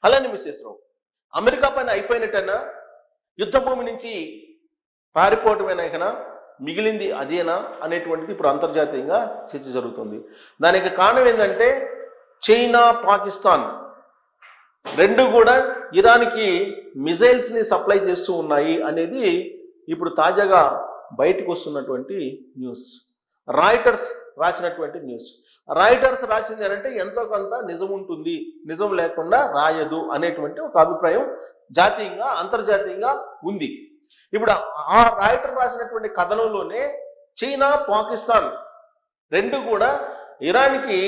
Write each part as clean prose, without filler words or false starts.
అలానే విశ్వేశ్వరరావు అమెరికా పైన అయిపోయినట్టేనా, యుద్ధ భూమి నుంచి పారిపోవటమేనా, మిగిలింది అదేనా అనేటువంటిది ఇప్పుడు అంతర్జాతీయంగా చర్చ జరుగుతుంది. దానికి కారణం ఏంటంటే చైనా పాకిస్తాన్ రెండు కూడా ఇరాన్కి మిజైల్స్ని సప్లై చేస్తూ ఉన్నాయి అనేది ఇప్పుడు తాజాగా బయటకు వస్తున్నటువంటి న్యూస్. రాయిటర్స్ రాసినటువంటి న్యూస్. రాయిటర్స్ రాసింది అంటే ఎంతో కొంత నిజం ఉంటుంది, నిజం లేకుండా రాయదు అనేటువంటి ఒక అభిప్రాయం జాతీయంగా అంతర్జాతీయంగా ఉంది. ఇప్పుడు ఆ రాయిటర్ రాసినటువంటి కథనంలోనే చైనా పాకిస్తాన్ రెండు కూడా ఇరాన్కి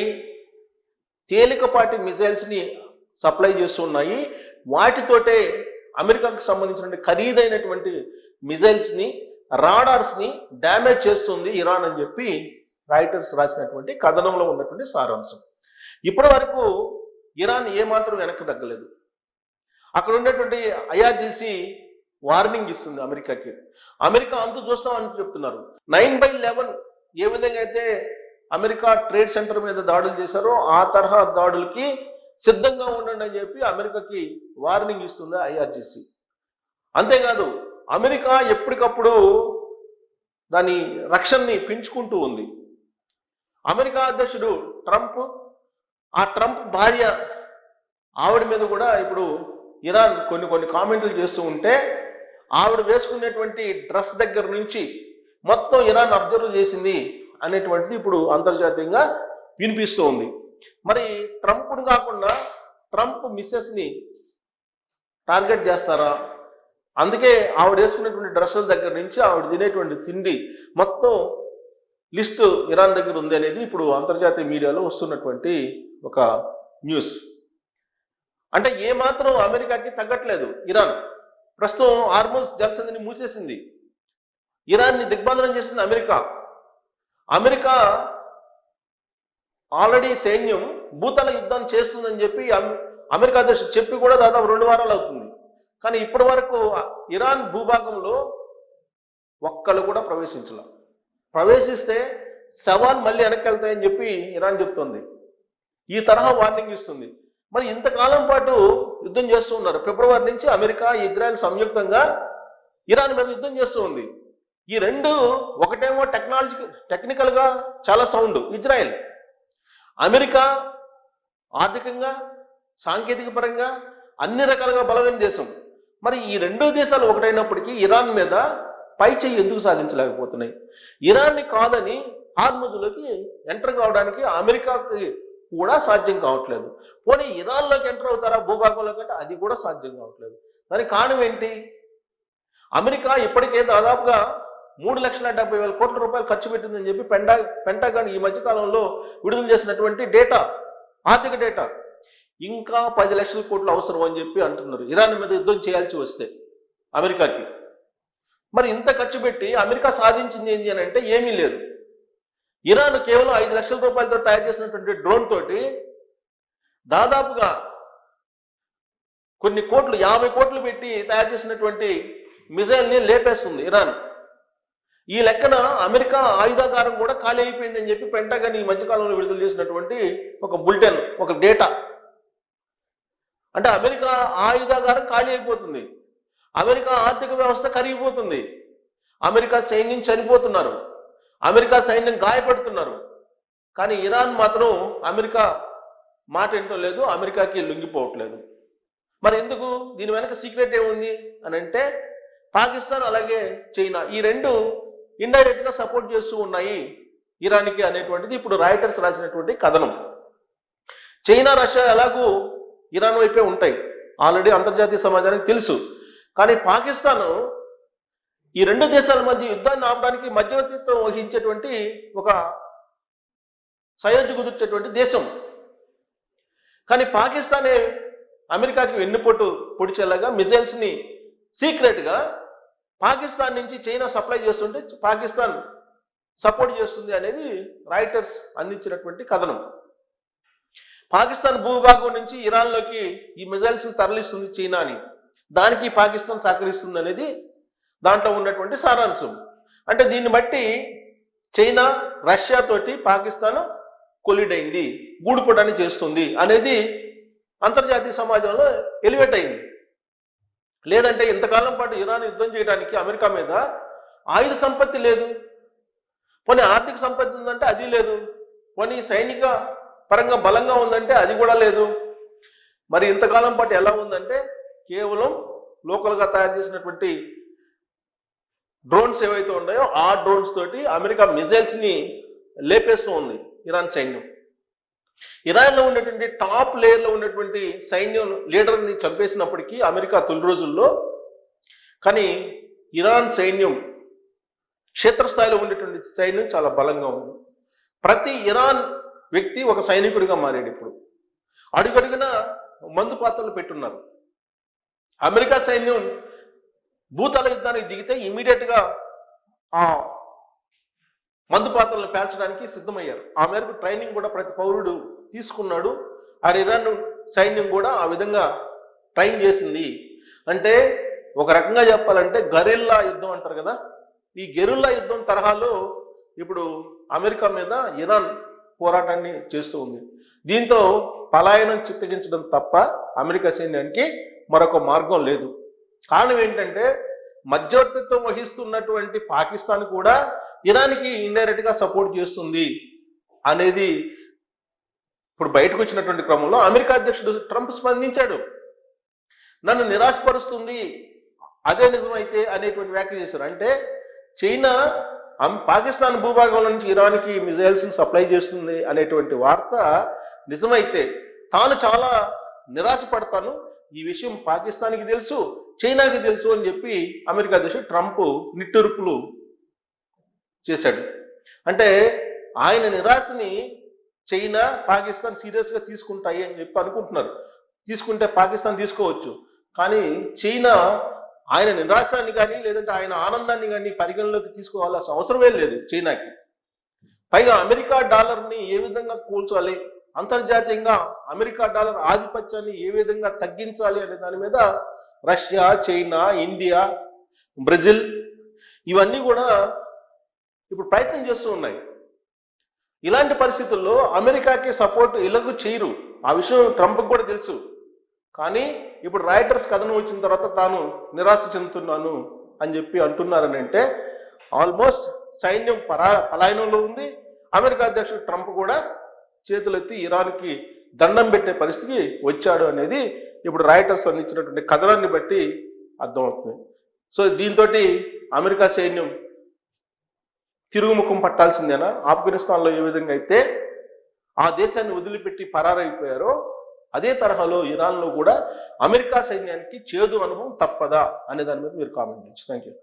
తేలికపాటి మిజైల్స్ని సప్లై చేస్తున్నాయి. వాటితోటే అమెరికాకు సంబంధించినటువంటి ఖరీదైనటువంటి మిజైల్స్ని రాడార్స్ని డ్యామేజ్ చేస్తుంది ఇరాన్ అని చెప్పి రాయిటర్స్ రాసినటువంటి కథనంలో ఉన్నటువంటి సారాంశం. ఇప్పటి వరకు ఇరాన్ ఏమాత్రం వెనక్కి తగ్గలేదు. అక్కడ ఉన్నటువంటి IRGC వార్నింగ్ ఇస్తుంది అమెరికాకి. అమెరికా అంతు చూస్తామని చెప్తున్నారు. 9/11 ఏ విధంగా అయితే అమెరికా ట్రేడ్ సెంటర్ మీద దాడులు చేశారో ఆ తరహా దాడులకి సిద్ధంగా ఉండండి అని చెప్పి అమెరికాకి వార్నింగ్ ఇస్తుంది IRGC. అంతేకాదు అమెరికా ఎప్పటికప్పుడు దాని రక్షణని పెంచుకుంటూ ఉంది. అమెరికా అధ్యక్షుడు ట్రంప్, ఆ ట్రంప్ భార్య ఆవిడ మీద కూడా ఇప్పుడు ఇరాన్ కొన్ని కామెంట్లు చేస్తూ ఉంటే ఆవిడ వేసుకునేటువంటి డ్రెస్ దగ్గర నుంచి మొత్తం ఇరాన్ అబ్జర్వ్ చేసింది అనేటువంటిది ఇప్పుడు అంతర్జాతీయంగా వినిపిస్తూ ఉంది. మరి ట్రంప్ను కాకుండా ట్రంప్ మిస్సెస్ని టార్గెట్ చేస్తారా? అందుకే ఆవిడ వేసుకునేటువంటి డ్రెస్సుల దగ్గర నుంచి ఆవిడ తినేటువంటి తిండి మొత్తం లిస్టు ఇరాన్ దగ్గర ఉంది అనేది ఇప్పుడు అంతర్జాతీయ మీడియాలో వస్తున్నటువంటి ఒక న్యూస్. అంటే ఏమాత్రం అమెరికాకి తగ్గట్లేదు ఇరాన్. ప్రస్తుతం హార్మోజ్ జలసంధిని మూసేసింది. ఇరాన్ని దిగ్బంధనం చేసింది అమెరికా. అమెరికా ఆల్రెడీ సైన్యం భూతల యుద్ధం చేస్తుందని చెప్పి అమెరికా అధ్యక్షుడు చెప్పి కూడా దాదాపు 2 వారాలు అవుతుంది. కానీ ఇప్పటి వరకు ఇరాన్ భూభాగంలో ఒక్కళ్ళు కూడా ప్రవేశించాల. ప్రవేశిస్తే శవాలు మళ్ళీ వెనక్కి వెళ్తాయని చెప్పి ఇరాన్ చెప్తుంది. ఈ తరహా వార్నింగ్ ఇస్తుంది. మరి ఇంతకాలం పాటు యుద్ధం చేస్తూ ఉన్నారు. ఫిబ్రవరి నుంచి అమెరికా, ఇజ్రాయెల్ సంయుక్తంగా ఇరాన్ మీద యుద్ధం చేస్తూ ఉంది. ఈ రెండు ఒకటేమో టెక్నికల్గా చాలా సౌండ్ ఇజ్రాయెల్, అమెరికా ఆర్థికంగా సాంకేతిక పరంగా అన్ని రకాలుగా బలమైన దేశం. మరి ఈ రెండు దేశాలు ఒకటైనప్పటికీ ఇరాన్ మీద పై చెయ్యి ఎందుకు సాధించలేకపోతున్నాయి? ఇరాన్ని కాదని హార్ముజ్లోకి ఎంటర్ కావడానికి అమెరికాకి కూడా సాధ్యం కావట్లేదు. పోనీ ఇరాన్లోకి ఎంటర్ అవుతారా భూభాగంలోకి అంటే అది కూడా సాధ్యం కావట్లేదు. దానికి కారణం ఏంటి? అమెరికా ఇప్పటికే దాదాపుగా 3,70,000 కోట్ల రూపాయలు ఖర్చు పెట్టిందని చెప్పి పెంటాగాన్ ఈ మధ్యకాలంలో విడుదల చేసినటువంటి డేటా, ఆర్థిక డేటా. ఇంకా 10 లక్షల కోట్లు అవసరం అని చెప్పి అంటున్నారు ఇరాన్ మీద యుద్ధం చేయాల్సి వస్తే అమెరికాకి. మరి ఇంత ఖర్చు పెట్టి అమెరికా సాధించింది ఏంటి అని అంటే ఏమీ లేదు. ఇరాన్ కేవలం 5 లక్షల రూపాయలతో తయారు చేసినటువంటి డ్రోన్ తోటి దాదాపుగా కొన్ని కోట్లు 50 కోట్లు పెట్టి తయారు చేసినటువంటి మిజైల్ని లేపేస్తుంది ఇరాన్. ఈ లెక్కన అమెరికా ఆయుధాగారం కూడా ఖాళీ అయిపోయిందని చెప్పి పెంటగాన్ ఈ మధ్యకాలంలో విడుదల చేసినటువంటి ఒక బులెటిన్, ఒక డేటా. అంటే అమెరికా ఆయుధాగారం ఖాళీ అయిపోతుంది, అమెరికా ఆర్థిక వ్యవస్థ కరిగిపోతుంది, అమెరికా సైన్యం చనిపోతున్నారు, అమెరికా సైన్యం గాయపడుతున్నారు. కానీ ఇరాన్ మాత్రం అమెరికా మాట ఏంటో లేదు, అమెరికాకి లొంగిపోవట్లేదు. మరి ఎందుకు? దీని వెనక సీక్రెట్ ఏముంది అని అంటే పాకిస్తాన్ అలాగే చైనా ఈ రెండు ఇండైరెక్ట్గా సపోర్ట్ చేస్తూ ఉన్నాయి ఇరాన్కి అనేటువంటిది ఇప్పుడు రాయిటర్స్ రాసినటువంటి కథనం. చైనా, రష్యా ఎలాగూ ఇరాన్ వైపే ఉంటాయి, ఆల్రెడీ అంతర్జాతీయ సమాజానికి తెలుసు. కానీ పాకిస్తాన్ ఈ రెండు దేశాల మధ్య యుద్ధాన్ని ఆపడానికి మధ్యవర్తిత్వం వహించేటువంటి ఒక సయోధ్య కుదిర్చేటువంటి దేశం. కానీ పాకిస్తానే అమెరికాకి వెన్నుపోటు పొడిచేలాగా మిజైల్స్ని సీక్రెట్గా పాకిస్తాన్ నుంచి చైనా సప్లై చేస్తుంటే పాకిస్తాన్ సపోర్ట్ చేస్తుంది అనేది రాయిటర్స్ అందించినటువంటి కథనం. పాకిస్తాన్ భూభాగం నుంచి ఇరాన్లోకి ఈ మిజైల్స్ని తరలిస్తుంది చైనా అని, దానికి పాకిస్తాన్ సహకరిస్తుంది అనేది దాంట్లో ఉన్నటువంటి సారాంశం. అంటే దీన్ని బట్టి చైనా, రష్యా తోటి పాకిస్తాన్ కొలిడ్ అయింది, గూడుపటాన్ని చేస్తుంది అనేది అంతర్జాతీయ సమాజంలో ఎలివేట్ అయింది. లేదంటే ఇంతకాలం పాటు ఇరాన్ యుద్ధం చేయడానికి అమెరికా మీద ఆయుధ సంపత్తి లేదు, పోనీ ఆర్థిక సంపత్తి ఉందంటే అది లేదు, పోనీ సైనిక పరంగా బలంగా ఉందంటే అది కూడా లేదు. మరి ఇంతకాలం పాటు ఎలా ఉందంటే కేవలం లోకల్గా తయారు చేసినటువంటి డ్రోన్స్ ఏవైతే ఉన్నాయో ఆ డ్రోన్స్ తోటి అమెరికా మిజైల్స్ని లేపేస్తూ ఉంది ఇరాన్ సైన్యం. ఇరాన్లో ఉన్నటువంటి టాప్ లేయర్లో ఉన్నటువంటి సైన్యం లీడర్ని చంపేసినప్పటికీ అమెరికా తొలి రోజుల్లో, కానీ ఇరాన్ సైన్యం క్షేత్రస్థాయిలో ఉండేటువంటి సైన్యం చాలా బలంగా ఉంది. ప్రతి ఇరాన్ వ్యక్తి ఒక సైనికుడిగా మారాడు. ఇప్పుడు అడుగడుగున మందు పాత్రలు పెట్టున్నారు. అమెరికా సైన్యం భూతల యుద్ధానికి దిగితే ఇమీడియట్గా ఆ మందు పాత్రలను పేల్చడానికి సిద్ధమయ్యారు. ఆ మేరకు ట్రైనింగ్ కూడా ప్రతి పౌరుడు తీసుకున్నాడు. ఆ ఇరాన్ సైన్యం కూడా ఆ విధంగా ట్రైన్ చేసింది. అంటే ఒక రకంగా చెప్పాలంటే గెరిల్లా యుద్ధం అంటారు కదా, ఈ గెరిల్లా యుద్ధం తరహాలో ఇప్పుడు అమెరికా మీద ఇరాన్ పోరాటాన్ని చేస్తూ ఉంది. దీంతో పలాయనం చిత్తగించడం తప్ప అమెరికా సైన్యానికి మరొక మార్గం లేదు. కారణం ఏంటంటే మధ్యవర్తిత్వం వహిస్తున్నటువంటి పాకిస్తాన్ కూడా ఇరాన్కి ఇండైరెక్ట్గా సపోర్ట్ చేస్తుంది అనేది ఇప్పుడు బయటకు వచ్చినటువంటి క్రమంలో అమెరికా అధ్యక్షుడు ట్రంప్ స్పందించాడు. నన్ను నిరాశపరుస్తుంది అదే నిజమైతే అనేటువంటి వ్యాఖ్య చేశారు. అంటే చైనా పాకిస్తాన్ భూభాగంలో నుంచి ఇరాన్కి మిజైల్స్ని సప్లై చేస్తుంది అనేటువంటి వార్త నిజమైతే తాను చాలా నిరాశపడతాను, ఈ విషయం పాకిస్తాన్కి తెలుసు, చైనాకి తెలుసు అని చెప్పి అమెరికా అధ్యక్షుడు ట్రంప్ నిట్టూర్పులు చేశాడు. అంటే ఆయన నిరాశని చైనా పాకిస్తాన్ సీరియస్గా తీసుకుంటాయి అని చెప్పి అనుకుంటున్నారు. తీసుకుంటే పాకిస్తాన్ తీసుకోవచ్చు, కానీ చైనా ఆయన నిరాశాన్ని కానీ లేదంటే ఆయన ఆనందాన్ని కానీ పరిగణలోకి తీసుకోవాల్సిన అవసరమే లేదు చైనాకి. పైగా అమెరికా డాలర్ని ఏ విధంగా కూల్చాలి, అంతర్జాతీయంగా అమెరికా డాలర్ ఆధిపత్యాన్ని ఏ విధంగా తగ్గించాలి అనే దాని మీద రష్యా, చైనా, ఇండియా, బ్రెజిల్ ఇవన్నీ కూడా ఇప్పుడు ప్రయత్నం చేస్తూ ఉన్నాయి. ఇలాంటి పరిస్థితుల్లో అమెరికాకి సపోర్ట్ ఇలాగూ చేయరు, ఆ విషయం ట్రంప్కి కూడా తెలుసు. కానీ ఇప్పుడు రాయిటర్స్ కథనం వచ్చిన తర్వాత తాను నిరాశ చెందుతున్నాను అని చెప్పి అంటున్నారని అంటే ఆల్మోస్ట్ సైన్యం పలాయనంలో ఉంది. అమెరికా అధ్యక్షుడు ట్రంప్ కూడా చేతులెత్తి ఇరాన్కి దండం పెట్టే పరిస్థితికి వచ్చాడు అనేది ఇప్పుడు రాయిటర్స్ అందించినటువంటి కథనాన్ని బట్టి అర్థమవుతుంది. సో దీంతో అమెరికా సైన్యం తిరుగుముఖం పట్టాల్సిందేనా? ఆఫ్ఘనిస్తాన్లో ఏ విధంగా అయితే ఆ దేశాన్ని వదిలిపెట్టి పరారైపోయారో అదే తరహాలో ఇరాన్లో కూడా అమెరికా సైన్యానికి చేదు అనుభవం తప్పదా అనే దాని మీద మీరు కామెంట్ చేయొచ్చు. Thank you.